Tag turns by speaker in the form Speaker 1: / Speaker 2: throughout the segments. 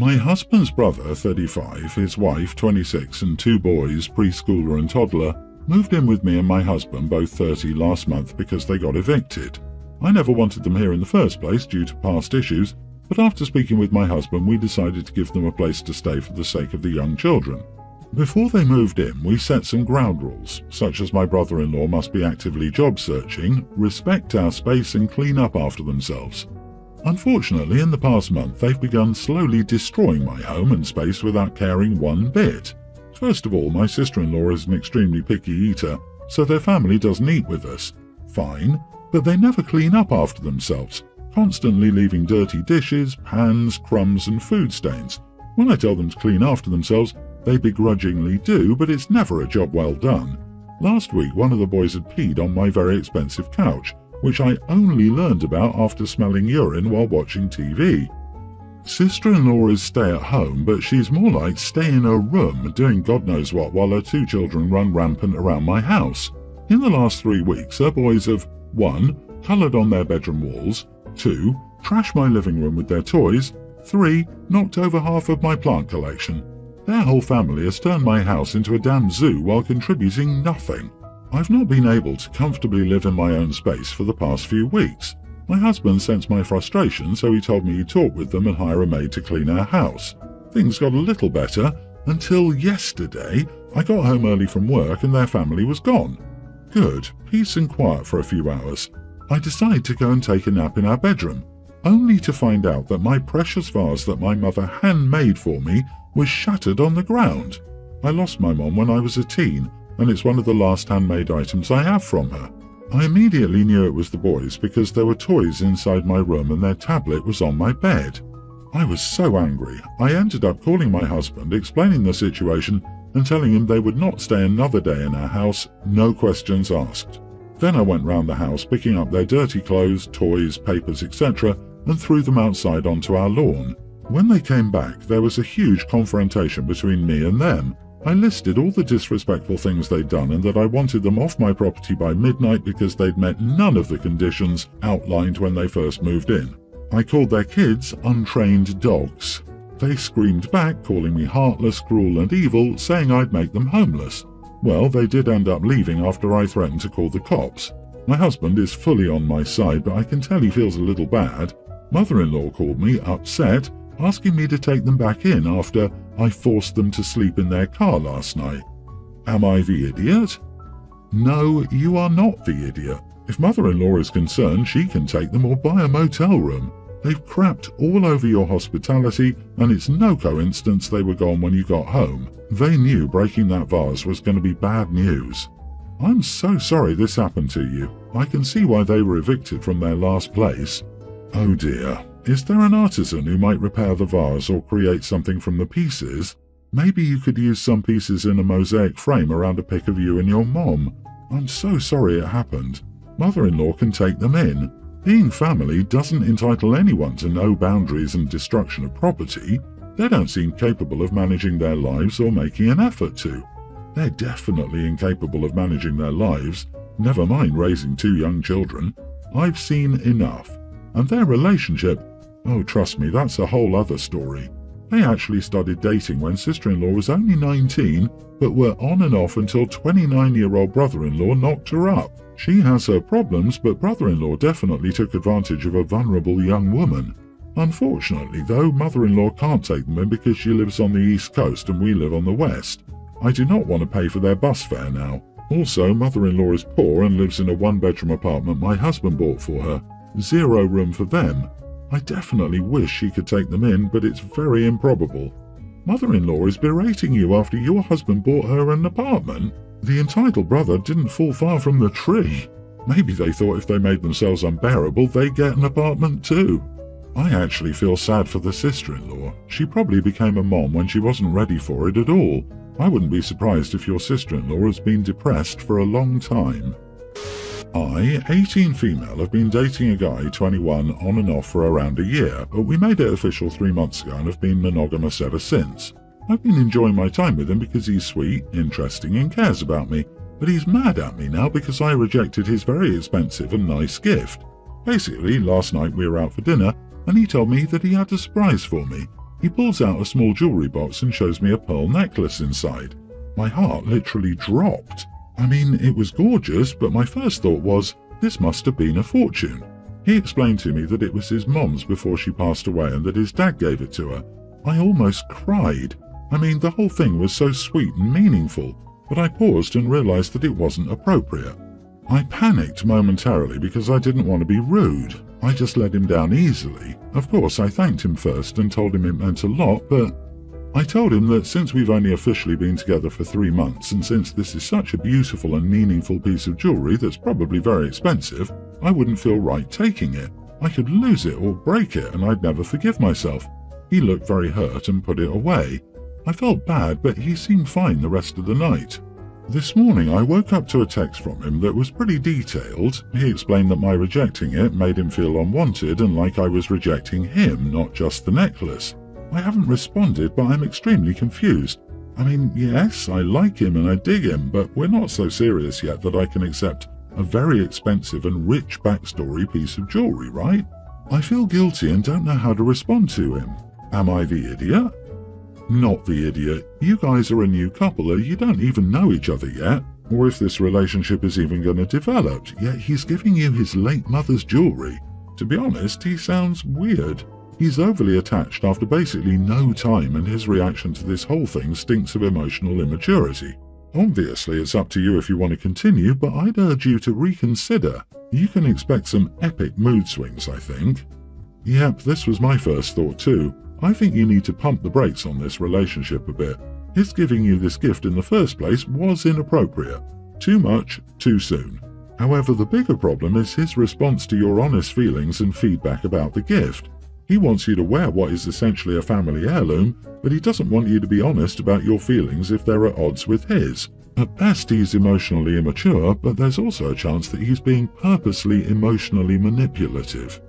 Speaker 1: My husband's brother, 35, his wife, 26, and two boys, preschooler and toddler, moved in with me and my husband, both 30, last month because they got evicted. I never wanted them here in the first place due to past issues, but after speaking with my husband, we decided to give them a place to stay for the sake of the young children. Before they moved in, we set some ground rules, such as my brother-in-law must be actively job searching, respect our space and clean up after themselves. Unfortunately, in the past month, they've begun slowly destroying my home and space without caring one bit. First of all, my sister-in-law is an extremely picky eater, so their family doesn't eat with us. Fine, but they never clean up after themselves, constantly leaving dirty dishes, pans, crumbs and food stains. When I tell them to clean after themselves, they begrudgingly do, but it's never a job well done. Last week, one of the boys had peed on my very expensive couch, which I only learned about after smelling urine while watching TV. Sister-in-law is stay-at-home, but she's more like stay in her room doing God knows what while her two children run rampant around my house. In the last 3 weeks, her boys have 1. Coloured on their bedroom walls, 2. Trashed my living room with their toys, 3. Knocked over half of my plant collection. Their whole family has turned my house into a damn zoo while contributing nothing. I've not been able to comfortably live in my own space for the past few weeks. My husband sensed my frustration, so he told me he'd talk with them and hire a maid to clean our house. Things got a little better until yesterday. I got home early from work and their family was gone. Good, peace and quiet for a few hours. I decide to go and take a nap in our bedroom, only to find out that my precious vase that my mother handmade for me was shattered on the ground. I lost my mom when I was a teen, and it's one of the last handmade items I have from her. I immediately knew it was the boys because there were toys inside my room and their tablet was on my bed. I was so angry, I ended up calling my husband, explaining the situation and telling him they would not stay another day in our house, no questions asked. Then I went round the house picking up their dirty clothes, toys, papers, etc. and threw them outside onto our lawn. When they came back, there was a huge confrontation between me and them. I listed all the disrespectful things they'd done and that I wanted them off my property by midnight because they'd met none of the conditions outlined when they first moved in. I called their kids untrained dogs. They screamed back, calling me heartless, cruel and evil, saying I'd make them homeless. Well, they did end up leaving after I threatened to call the cops. My husband is fully on my side, but I can tell he feels a little bad. Mother-in-law called me, upset, asking me to take them back in after I forced them to sleep in their car last night. Am I the idiot? No, you are not the idiot. If mother-in-law is concerned, she can take them or buy a motel room. They've crapped all over your hospitality, and it's no coincidence they were gone when you got home. They knew breaking that vase was going to be bad news. I'm so sorry this happened to you. I can see why they were evicted from their last place. Oh dear. Is there an artisan who might repair the vase or create something from the pieces? Maybe you could use some pieces in a mosaic frame around a pic of you and your mom. I'm so sorry it happened. Mother-in-law can take them in. Being family doesn't entitle anyone to no boundaries and destruction of property. They don't seem capable of managing their lives or making an effort to. They're definitely incapable of managing their lives, never mind raising 2 young children. I've seen enough. And their relationship, oh trust me, that's a whole other story. They actually started dating when sister-in-law was only 19, but were on and off until 29-year-old brother-in-law knocked her up. She has her problems, but brother-in-law definitely took advantage of a vulnerable young woman. Unfortunately though, mother-in-law can't take them in because she lives on the East Coast and we live on the West. I do not want to pay for their bus fare now. Also, mother-in-law is poor and lives in a 1-bedroom apartment my husband bought for her. 0 room for them. I definitely wish she could take them in, but it's very improbable. Mother-in-law is berating you after your husband bought her an apartment. The entitled brother didn't fall far from the tree. Maybe they thought if they made themselves unbearable, they'd get an apartment too. I actually feel sad for the sister-in-law. She probably became a mom when she wasn't ready for it at all. I wouldn't be surprised if your sister-in-law has been depressed for a long time. I, 18 female, have been dating a guy, 21, on and off for around a year, but we made it official 3 months ago and have been monogamous ever since. I've been enjoying my time with him because he's sweet, interesting and cares about me, but he's mad at me now because I rejected his very expensive and nice gift. Basically, last night we were out for dinner and he told me that he had a surprise for me. He pulls out a small jewellery box and shows me a pearl necklace inside. My heart literally dropped. I mean, it was gorgeous, but my first thought was, this must have been a fortune. He explained to me that it was his mom's before she passed away and that his dad gave it to her. I almost cried. I mean, the whole thing was so sweet and meaningful, but I paused and realised that it wasn't appropriate. I panicked momentarily because I didn't want to be rude. I just let him down easily. Of course, I thanked him first and told him it meant a lot, but I told him that since we've only officially been together for 3 months, and since this is such a beautiful and meaningful piece of jewellery that's probably very expensive, I wouldn't feel right taking it. I could lose it or break it and I'd never forgive myself. He looked very hurt and put it away. I felt bad, but he seemed fine the rest of the night. This morning I woke up to a text from him that was pretty detailed. He explained that my rejecting it made him feel unwanted and like I was rejecting him, not just the necklace. I haven't responded, but I'm extremely confused. I mean, yes, I like him and I dig him, but we're not so serious yet that I can accept a very expensive and rich backstory piece of jewellery, right? I feel guilty and don't know how to respond to him. Am I the idiot? Not the idiot. You guys are a new couple, you don't even know each other yet, or if this relationship is even going to develop, yet he's giving you his late mother's jewellery. To be honest, he sounds weird. He's overly attached after basically no time, and his reaction to this whole thing stinks of emotional immaturity. Obviously, it's up to you if you want to continue, but I'd urge you to reconsider. You can expect some epic mood swings, I think. Yep, this was my first thought too. I think you need to pump the brakes on this relationship a bit. His giving you this gift in the first place was inappropriate. Too much, too soon. However, the bigger problem is his response to your honest feelings and feedback about the gift. He wants you to wear what is essentially a family heirloom, but he doesn't want you to be honest about your feelings if they're at odds with his. At best, he's emotionally immature, but there's also a chance that he's being purposely emotionally manipulative.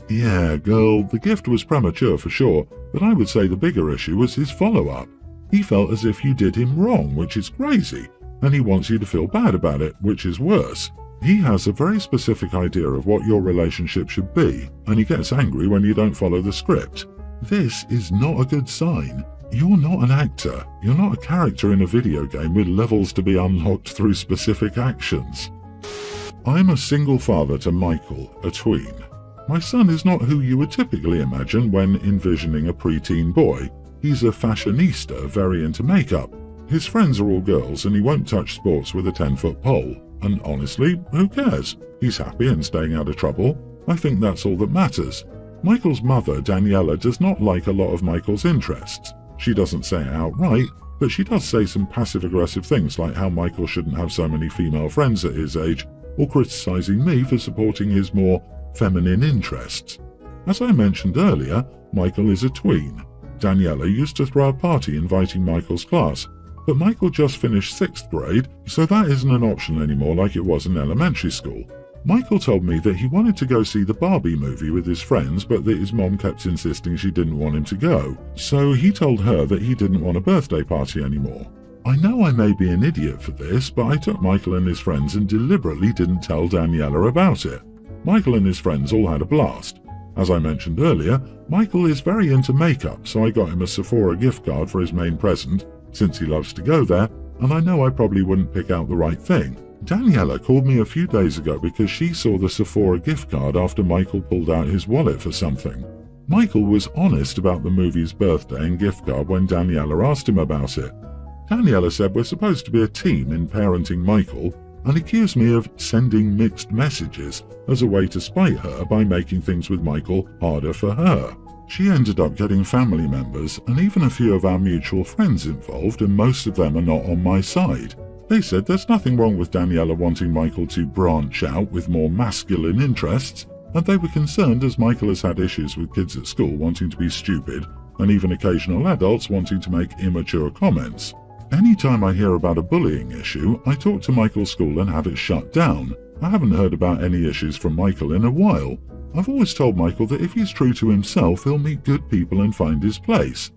Speaker 1: Yeah, girl, the gift was premature for sure, but I would say the bigger issue was his follow-up. He felt as if you did him wrong, which is crazy, and he wants you to feel bad about it, which is worse. He has a very specific idea of what your relationship should be, and he gets angry when you don't follow the script. This is not a good sign. You're not an actor. You're not a character in a video game with levels to be unlocked through specific actions. I'm a single father to Michael, a tween. My son is not who you would typically imagine when envisioning a preteen boy. He's a fashionista, very into makeup. His friends are all girls and he won't touch sports with a 10-foot pole. And honestly, who cares? He's happy and staying out of trouble. I think that's all that matters. Michael's mother, Daniela, does not like a lot of Michael's interests. She doesn't say it outright, but she does say some passive-aggressive things like how Michael shouldn't have so many female friends at his age, or criticizing me for supporting his more feminine interests. As I mentioned earlier, Michael is a tween. Daniela used to throw a party inviting Michael's class, but Michael just finished 6th grade, so that isn't an option anymore like it was in elementary school. Michael told me that he wanted to go see the Barbie movie with his friends, but that his mom kept insisting she didn't want him to go, so he told her that he didn't want a birthday party anymore. I know I may be an idiot for this, but I took Michael and his friends and deliberately didn't tell Daniela about it. Michael and his friends all had a blast. As I mentioned earlier, Michael is very into makeup, so I got him a Sephora gift card for his main present, since he loves to go there, and I know I probably wouldn't pick out the right thing. Daniela called me a few days ago because she saw the Sephora gift card after Michael pulled out his wallet for something. Michael was honest about the movie's birthday and gift card when Daniela asked him about it. Daniela said we're supposed to be a team in parenting Michael, and accused me of sending mixed messages as a way to spite her by making things with Michael harder for her. She ended up getting family members and even a few of our mutual friends involved, and most of them are not on my side. They said there's nothing wrong with Daniela wanting Michael to branch out with more masculine interests, and they were concerned as Michael has had issues with kids at school wanting to be stupid, and even occasional adults wanting to make immature comments. Anytime I hear about a bullying issue, I talk to Michael's school and have it shut down. I haven't heard about any issues from Michael in a while. I've always told Michael that if he's true to himself, he'll meet good people and find his place.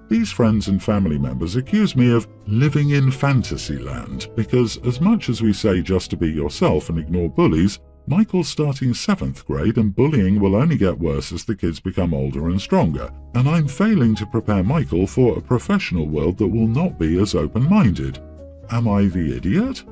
Speaker 1: These friends and family members accuse me of living in fantasy land because as much as we say just to be yourself and ignore bullies, Michael's starting 7th grade and bullying will only get worse as the kids become older and stronger, and I'm failing to prepare Michael for a professional world that will not be as open-minded. Am I the idiot?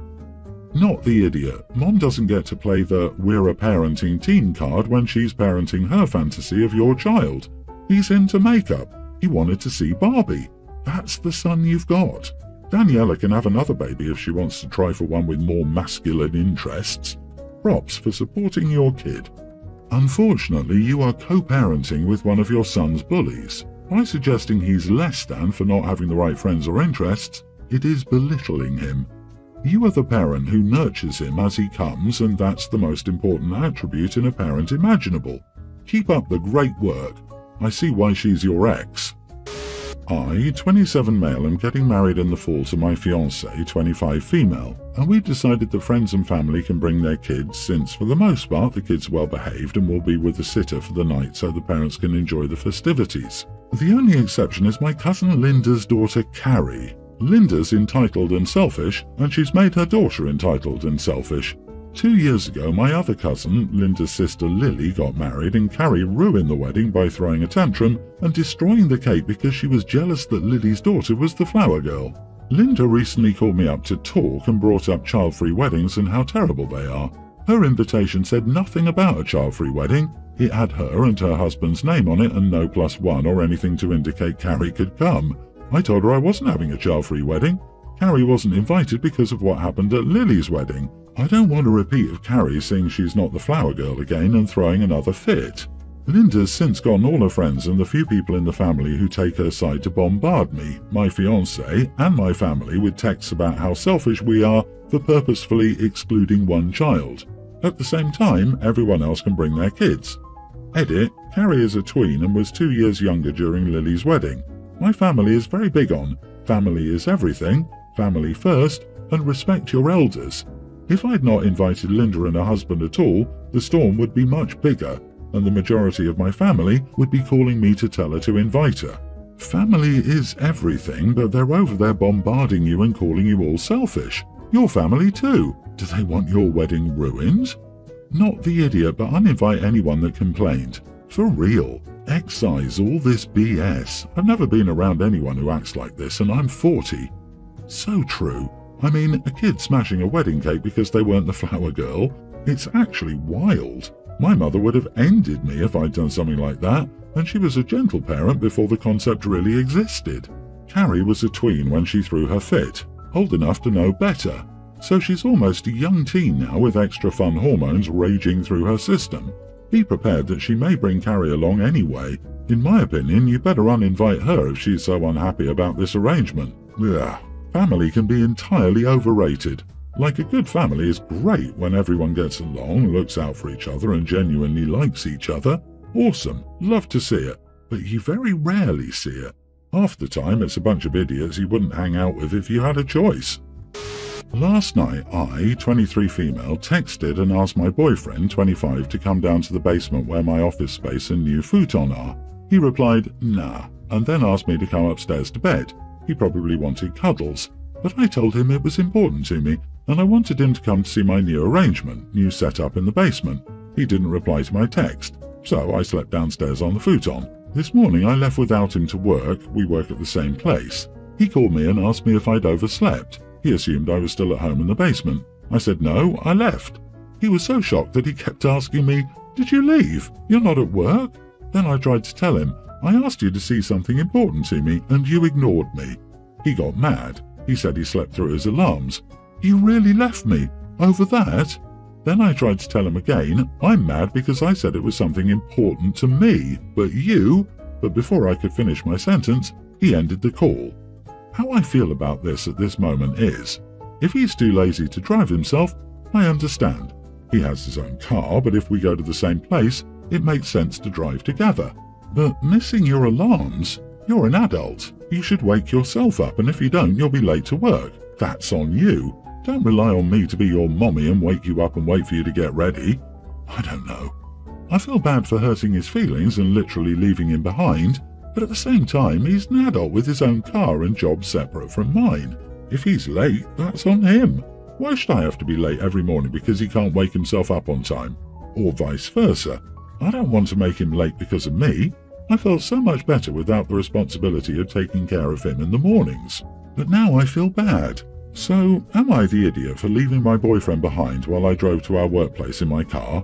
Speaker 1: Not the idiot. Mom doesn't get to play the "we're a parenting team" card when she's parenting her fantasy of your child. He's into makeup. He wanted to see Barbie. That's the son you've got. Daniela can have another baby if she wants to try for one with more masculine interests. Props for supporting your kid. Unfortunately, you are co-parenting with one of your son's bullies. By suggesting he's less than for not having the right friends or interests, it is belittling him. You are the parent who nurtures him as he comes, and that's the most important attribute in a parent imaginable. Keep up the great work. I see why she's your ex. I, 27 male, am getting married in the fall to my fiancée, 25 female, and we've decided that friends and family can bring their kids since, for the most part, the kids are well behaved and will be with the sitter for the night so the parents can enjoy the festivities. The only exception is my cousin Linda's daughter Carrie. Linda's entitled and selfish, and she's made her daughter entitled and selfish. 2 years ago, my other cousin, Linda's sister Lily, got married, and Carrie ruined the wedding by throwing a tantrum and destroying the cake because she was jealous that Lily's daughter was the flower girl. Linda recently called me up to talk and brought up child-free weddings and how terrible they are. Her invitation said nothing about a child-free wedding. It had her and her husband's name on it and no +1 or anything to indicate Carrie could come. I told her I wasn't having a child-free wedding. Carrie wasn't invited because of what happened at Lily's wedding. I don't want a repeat of Carrie seeing she's not the flower girl again and throwing another fit. Linda's since gotten all her friends and the few people in the family who take her side to bombard me, my fiancé, and my family with texts about how selfish we are for purposefully excluding one child. At the same time, everyone else can bring their kids. Edit, Carrie is a tween and was 2 years younger during Lily's wedding. My family is very big on family is everything, family first, and respect your elders. If I'd not invited Linda and her husband at all, the storm would be much bigger, and the majority of my family would be calling me to tell her to invite her. Family is everything, but they're over there bombarding you and calling you all selfish. Your family too. Do they want your wedding ruined? Not the idiot, but uninvite anyone that complained. For real. Excise all this BS. I've never been around anyone who acts like this, and I'm 40. So true. I mean, a kid smashing a wedding cake because they weren't the flower girl. It's actually wild. My mother would have ended me if I'd done something like that, and she was a gentle parent before the concept really existed. Carrie was a tween when she threw her fit, old enough to know better. So she's almost a young teen now with extra fun hormones raging through her system. Be prepared that she may bring Carrie along anyway. In my opinion, you better uninvite her if she's so unhappy about this arrangement. Ugh. Family can be entirely overrated. Like, a good family is great when everyone gets along, looks out for each other and genuinely likes each other. Awesome, love to see it, but you very rarely see it. Half the time it's a bunch of idiots you wouldn't hang out with if you had a choice. Last night I, 23 female, texted and asked my boyfriend, 25, to come down to the basement where my office space and new futon are. He replied, nah, and then asked me to come upstairs to bed. He probably wanted cuddles, but I told him it was important to me, and I wanted him to come to see my new arrangement, new setup in the basement. He didn't reply to my text, so I slept downstairs on the futon. This morning I left without him to work. We work at the same place. He called me and asked me if I'd overslept. He assumed I was still at home in the basement. I said no, I left. He was so shocked that he kept asking me, "Did you leave? You're not at work?" Then I tried to tell him, "I asked you to see something important to me, and you ignored me." He got mad. He said he slept through his alarms. "You really left me? Over that?" Then I tried to tell him again, "I'm mad because I said it was something important to me, but you..." But before I could finish my sentence, he ended the call. How I feel about this at this moment is, if he's too lazy to drive himself, I understand. He has his own car, but if we go to the same place, it makes sense to drive together. But missing your alarms? You're an adult. You should wake yourself up, and if you don't, you'll be late to work. That's on you. Don't rely on me to be your mommy and wake you up and wait for you to get ready. I don't know. I feel bad for hurting his feelings and literally leaving him behind, but at the same time, he's an adult with his own car and job separate from mine. If he's late, that's on him. Why should I have to be late every morning because he can't wake himself up on time? Or vice versa. I don't want to make him late because of me. I felt so much better without the responsibility of taking care of him in the mornings. But now I feel bad. So, am I the idiot for leaving my boyfriend behind while I drove to our workplace in my car?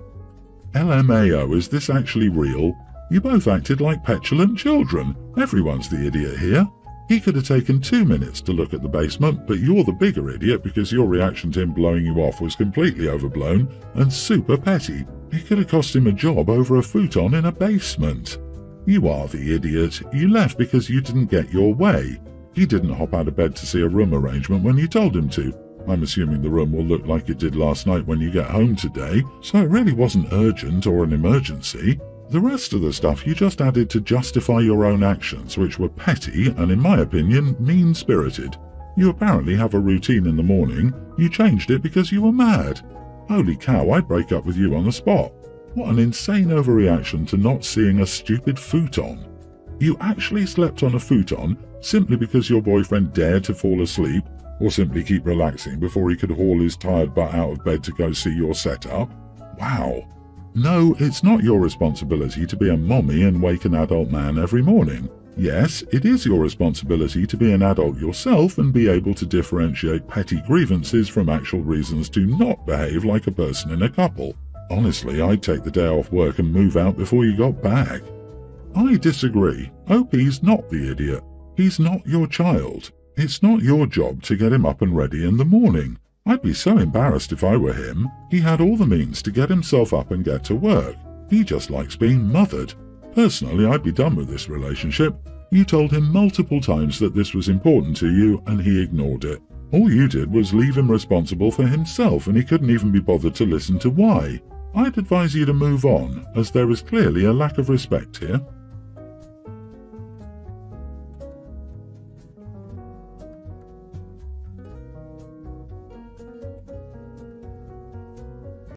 Speaker 1: LMAO, is this actually real? You both acted like petulant children. Everyone's the idiot here. He could have taken 2 minutes to look at the basement, but you're the bigger idiot because your reaction to him blowing you off was completely overblown and super petty. It could have cost him a job over a futon in a basement. You are the idiot. You left because you didn't get your way. He didn't hop out of bed to see a room arrangement when you told him to. I'm assuming the room will look like it did last night when you get home today, so it really wasn't urgent or an emergency. The rest of the stuff you just added to justify your own actions, which were petty and, in my opinion, mean-spirited. You apparently have a routine in the morning. You changed it because you were mad. Holy cow, I'd break up with you on the spot. What an insane overreaction to not seeing a stupid futon. You actually slept on a futon simply because your boyfriend dared to fall asleep, or simply keep relaxing before he could haul his tired butt out of bed to go see your setup? Wow. No, it's not your responsibility to be a mommy and wake an adult man every morning. Yes, it is your responsibility to be an adult yourself and be able to differentiate petty grievances from actual reasons to not behave like a person in a couple. Honestly, I'd take the day off work and move out before you got back. I disagree. OP's not the idiot. He's not your child. It's not your job to get him up and ready in the morning. I'd be so embarrassed if I were him. He had all the means to get himself up and get to work. He just likes being mothered. Personally, I'd be done with this relationship. You told him multiple times that this was important to you, and he ignored it. All you did was leave him responsible for himself, and he couldn't even be bothered to listen to why. I'd advise you to move on, as there is clearly a lack of respect here.